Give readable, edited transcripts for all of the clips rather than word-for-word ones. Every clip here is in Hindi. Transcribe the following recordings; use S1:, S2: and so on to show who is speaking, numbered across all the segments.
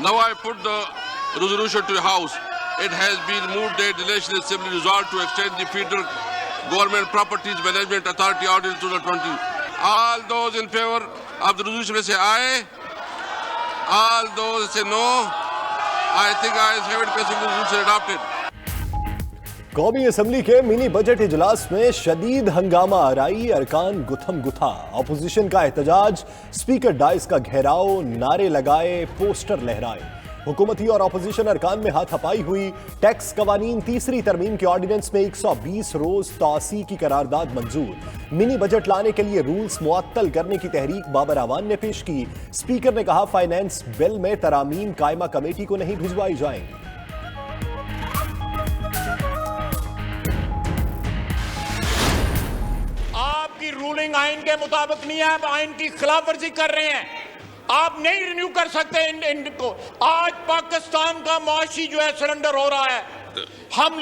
S1: Now I put the resolution to the House. It has been moved that the National Assembly resolved to extend the Federal Government Properties Management Authority Order 2020. All those in favor of the resolution may say aye. All those say no. I think ayes have it. Passing the resolution adopted.
S2: कौमी असम्बली के मिनी बजट इजलास में शदीद हंगामा आराई, अरकान गुथम गुथा, अपोजिशन का एहतजाज, स्पीकर डाइस का घेराव, नारे लगाए, पोस्टर लहराए। हुकूमती और अपोजिशन अरकान में हाथापाई हुई। टैक्स कवानीन तीसरी तरमीम के ऑर्डिनेंस में 120 रोज तौसी की करारदाद मंजूर। मिनी बजट लाने के लिए रूल्स मुअत्तल करने की तहरीक बाबर आवान ने पेश की। स्पीकर ने कहा फाइनेंस बिल में तरामीम कायमा कमेटी को नहीं भिजवाई जाएंगी।
S3: आपकी रूलिंग आइन के मुताबिक नहीं है, आप आइन की खिलाफ वर्जी कर रहे हैं। आप नहीं रिन्यू कर सकते इनको। आज पाकिस्तान का मुआशी जो है सरेंडर हो रहा है। हम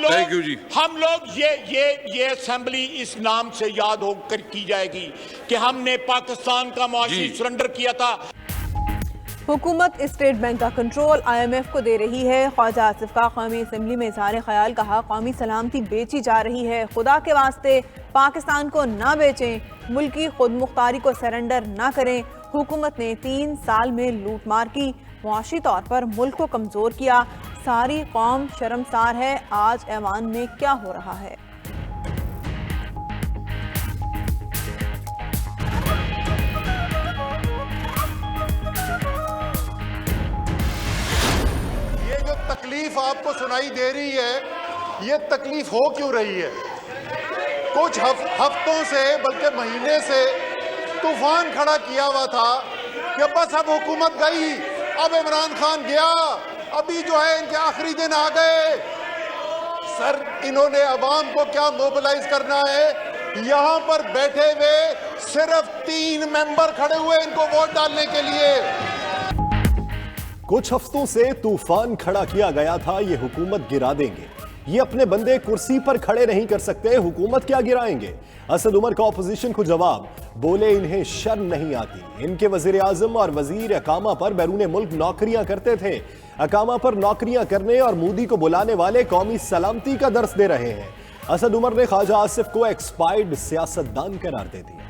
S3: लोग ये असेंबली इस नाम से याद होकर की जाएगी कि हमने पाकिस्तान का मुआशी सरेंडर किया था।
S4: हुकूमत स्टेट बैंक का कंट्रोल IMF को दे रही है। ख्वाजा आसिफ का कौमी असम्बली में इज़हार ख्याल, कहा कौमी सलामती बेची जा रही है, खुदा के वास्ते पाकिस्तान को ना बेचें, मुल्की खुद मुख्तारी को सरेंडर ना करें। हुकूमत ने 3 साल में लूटमार की, मुआशी तौर पर मुल्क को कमज़ोर किया, सारी कौम शर्मसार है। आज ऐवान में क्या हो रहा है?
S5: ये जो तकलीफ आपको सुनाई दे रही है, ये तकलीफ हो क्यों रही है? कुछ हफ्तों से बल्कि महीने से तूफान खड़ा किया हुआ था कि बस अब हुकूमत गई, अब इमरान खान गया, अभी जो है इनके आखिरी दिन आ गए। सर, इन्होंने अवाम को क्या मोबिलाइज करना है? यहाँ पर बैठे हुए सिर्फ 3 मेंबर खड़े हुए इनको वोट डालने के लिए।
S2: कुछ हफ्तों से तूफान खड़ा किया गया था, ये हुकूमत गिरा देंगे। ये अपने बंदे कुर्सी पर खड़े नहीं कर सकते, हुकूमत क्या गिराएंगे? असद उमर का ऑपोजिशन को जवाब, बोले इन्हें शर्म नहीं आती। इनके वजीर आजम और वजीर अकामा पर बैरून मुल्क नौकरियां करते थे। अकामा पर नौकरियां करने और मोदी को बुलाने वाले कौमी सलामती का दर्स दे रहे हैं। असद उमर ने ख्वाजा आसिफ को एक्सपायर्ड सियासतदान करार दे दिया।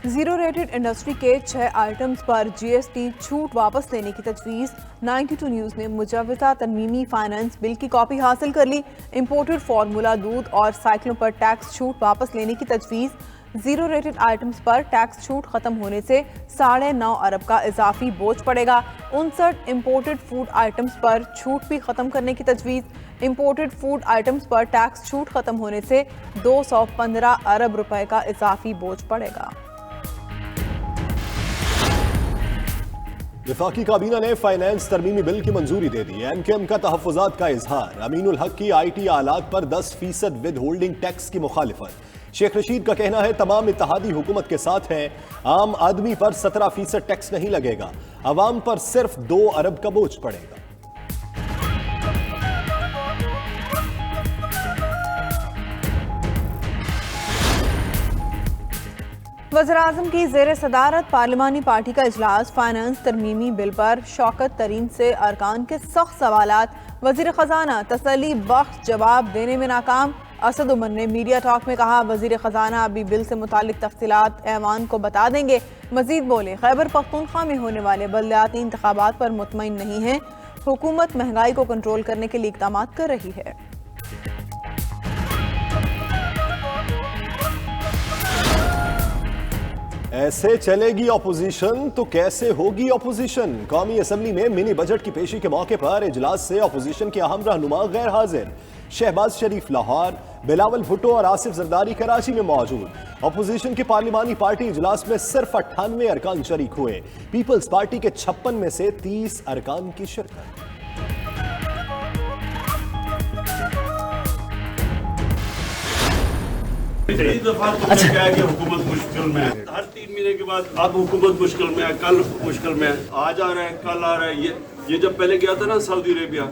S4: जीरो रेटेड इंडस्ट्री के 6 आइटम्स पर GST छूट वापस लेने की तजवीज़। 92 न्यूज़ ने मुजव्वज़ा तरमीमी फाइनेंस बिल की कॉपी हासिल कर ली। इंपोर्टेड फार्मूला दूध और साइकिलों पर टैक्स छूट वापस लेने की तजवीज़। जीरो रेटेड आइटम्स पर टैक्स छूट खत्म होने से 9.5 अरब का इजाफी बोझ पड़ेगा। 59 इंपोर्टेड फूड आइटम्स पर छूट भी खत्म करने की तजवीज़। इंपोर्टेड फूड आइटम्स पर टैक्स छूट खत्म होने से 215 अरब रुपए का इजाफी बोझ पड़ेगा।
S2: वफाकी काबीना ने फाइनेंस तरमीमी बिल की मंजूरी दे दी। MKM का तहफ़्फ़ुज़ात का इजहार। अमीनुल हक की IT आलात पर 10% विद होल्डिंग टैक्स की मुखालिफत। शेख रशीद का कहना है तमाम इत्तेहादी हुकूमत के साथ हैं, आम आदमी पर 17% टैक्स नहीं लगेगा, अवाम पर सिर्फ 2 अरब का बोझ पड़ेगा।
S4: वज़ीर-ए-आज़म की ज़ेर सदारत पार्लिमानी पार्टी का इजलास। फाइनेंस तरमीमी बिल पर शौकत तरीन से अरकान के सख्त सवालात। वज़ीर ख़जाना तसल्ली बख्श जवाब देने में नाकाम। असद उमर ने मीडिया टॉक में कहा वज़ीर ख़जाना अभी बिल से मुतालिक तफसीलात ऐवान को बता देंगे। मज़ीद बोले खैबर पख्तूनख्वा में होने वाले बलदियाती इंतखाबात पर मुतमईन नहीं है, हुकूमत महंगाई को कंट्रोल करने के लिए इक़दाम कर रही है।
S2: ऐसे चलेगी अपोजिशन तो कैसे होगी अपोजिशन? कौमी असम्बली में मिनी बजट की पेशी के मौके पर इजलास से अपोजिशन के अहम रहनुमा गैर हाजिर। शहबाज शरीफ लाहौर, बिलावल भुट्टो और आसिफ जरदारी कराची में मौजूद। अपोजिशन की पार्लिमानी पार्टी इजलास में सिर्फ 98 अरकान शरीक हुए। पीपल्स पार्टी के 56 में से 30 अरकान की शिरकत।
S6: क्या है कि हुकूमत मुश्किल में है। हर 3 महीने के बाद अब हुकूमत मुश्किल में है, कल मुश्किल में है, आज आ रहा है, कल आ रहा है। ये जब पहले गया था ना सऊदी अरेबिया,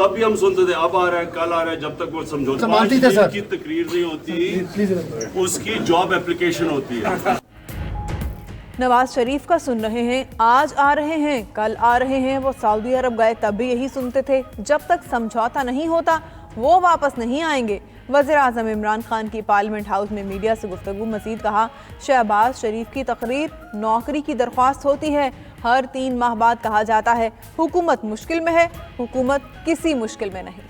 S6: तब भी हम सुनते थे अब आ रहा है कल आ रहा है, जब तक वो समझौता 5 दिन की तकरीर नहीं होती उसकी जॉब एप्लीकेशन होती है।
S4: नवाज शरीफ का सुन रहे हैं, आज आ रहे हैं कल आ रहे हैं। वो सऊदी अरब गए तब भी यही सुनते थे, जब तक समझौता नहीं होता वो वापस नहीं आएंगे। वज़ीर आज़म इमरान खान की पार्लियामेंट हाउस में मीडिया से गुफ्तगू। मजीद कहा, शहबाज शरीफ की तकरीर नौकरी की दरख्वास्त होती है, हर 3 माह बाद कहा जाता है हुकूमत मुश्किल में है, हुकूमत किसी मुश्किल में नहीं।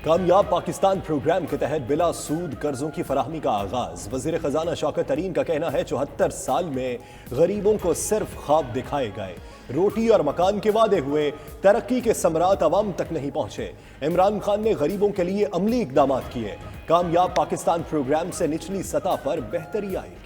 S2: कामयाब पाकिस्तान प्रोग्राम के तहत बिला सूद कर्जों की फराहमी का आगाज। वजीर खजाना शौकत तरीन का कहना है 74 साल में गरीबों को सिर्फ ख्वाब दिखाए गए, रोटी और मकान के वादे हुए, तरक्की के समरात अवाम तक नहीं पहुंचे। इमरान खान ने गरीबों के लिए अमली इकदाम किए। कामयाब पाकिस्तान प्रोग्राम से निचली सतह पर बेहतरी आएगी।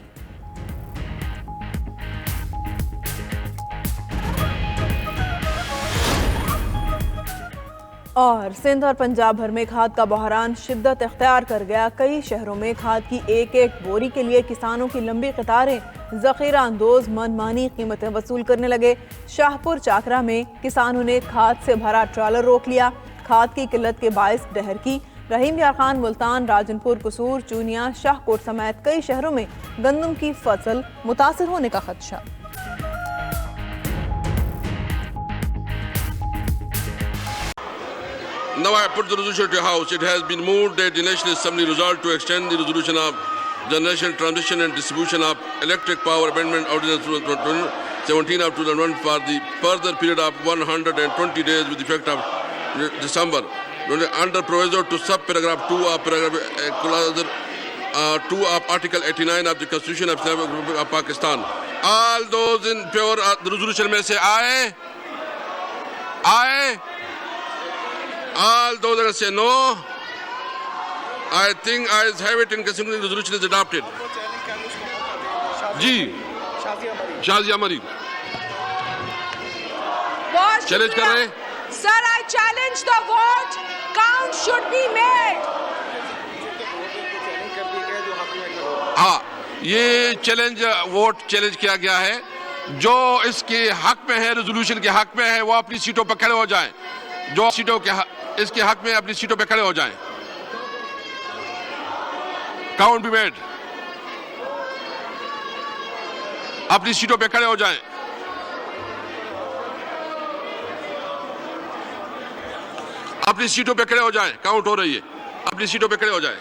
S4: और सिंध और पंजाब भर में खाद का बहरान शिद्दत इख्तियार कर गया। कई शहरों में खाद की एक एक बोरी के लिए किसानों की लंबी कतारें, जखीरा अंदोज मनमानी कीमतें वसूल करने लगे। शाहपुर चाकरा में किसानों ने खाद से भरा ट्रॉलर रोक लिया। खाद की किल्लत के बायस डहर की रहीम यार खान, मुल्तान, राजनपुर, कसूर, चूनिया, शाहकोट समेत कई शहरों में गंदम की फसल मुतासिर होने का खदशा।
S1: Now I put the resolution to the House. It has been moved that the National Assembly resolved to extend the resolution of generation, transmission and distribution of electric power amendment ordinance 17 of 2001 for the further period of 120 days with effect of December. Under proviso to sub-paragraph 2 of paragraph clause 2 of Article 89 of the Constitution of Islamic Republic of Pakistan. All those in favor of the resolution may say aye. Aye. All those that say no, I think ayes have it in considering the resolution is adopted. Ji, Shazia Marid. Challenge कर रहे हैं?
S7: Sir, I challenge the vote. Count should be made.
S1: हाँ, ये चैलेंज वोट चैलेंज किया गया है। जो इसके हक में है, रेजोल्यूशन के हक में है, वो अपनी सीटों पर खड़े हो जाएं। जो सीटों के इसके हक में अपनी सीटों पे खड़े हो जाएं। Count be made. अपनी सीटों पे खड़े हो जाएं। अपनी सीटों पे खड़े हो जाएं। काउंट हो रही है। अपनी सीटों पे खड़े हो जाएं।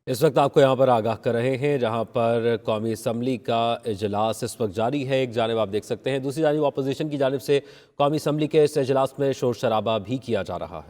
S8: इस वक्त आपको यहाँ पर आगाह कर रहे हैं, जहाँ पर कौमी असम्बली का इजलास इस वक्त जारी है। एक जानिब आप देख सकते हैं, दूसरी जानिब अपोजिशन की जानिब से कौमी असम्बली के इस इजलास में शोर शराबा भी किया जा रहा है।